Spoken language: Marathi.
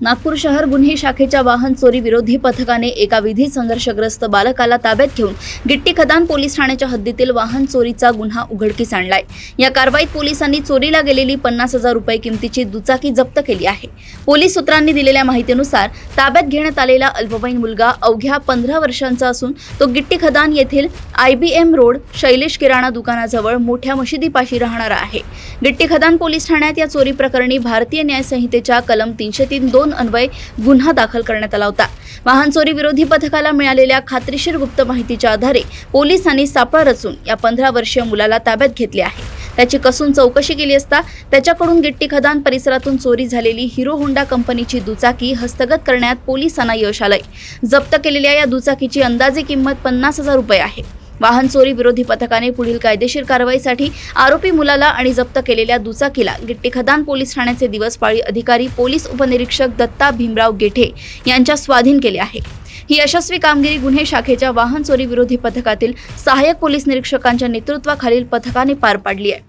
नागपूर शहर गुन्हे शाखेच्या वाहन चोरी विरोधी पथकाने एका विधी संघर्षग्रस्त बालकाला ताब्यात घेऊन गिट्टी खदान पोलीस ठाण्याच्या हद्दीतील वाहन चोरीचा गुन्हा उघडकीस आणलाय। या कारवाईत पोलिसांनी चोरीला गेलेली 50,000 रुपये किमतीची दुचाकी जप्त केली आहे। पोलीस सूत्रांनी दिलेल्या माहितीनुसार ताब्यात घेण्यात आलेला अल्पवयीन मुलगा अवघ्या 15 वर्षांचा असून तो गिट्टी खदान येथील IBM रोड शैलेश किराणा दुकानाजवळ मोठ्या मशिदीपाशी राहणारा आहे। गिट्टी खदान पोलीस ठाण्यात या चोरी प्रकरणी भारतीय न्याय संहितेच्या कलम 303(2) अन्वये गुन्हा दाखल करण्यात आला होता। वाहन चोरी विरोधी पथकाला मिळालेल्या खात्रीशीर गुप्त माहितीच्या आधारे पोलिसांनी सापळा रचून या 15 वर्षीय मुलाला ताब्यात घेतले आहे। त्याची कसून चौकशी केली असता त्याच्याकडून गिट्टी खदान परिसरातून चोरी झालेली हिरो होंडा कंपनीची दुचाकी हस्तगत करण्यात पोलिसांना यश आलंय। जप्त केलेल्या या दुचाकीची अंदाजे किंमत 50,000 रुपये आहे। वाहन चोरी विरोधी पथकाने पुढील कायदेशीर कारवाईसाठी आरोपी मुलाला आणि जप्त केलेल्या दुचाकीला गिट्टी खदान पोलीस ठाण्याचे दिवसपाळी अधिकारी पोलीस उपनिरीक्षक दत्ता भीमराव गेठे यांच्या स्वाधीन केले आहे। ही यशस्वी कामगिरी गुन्हे शाखेच्या वाहन चोरी विरोधी पथकातील सहाय्यक पोलीस निरीक्षकांच्या नेतृत्वाखालील पथकाने पार पाडली आहे।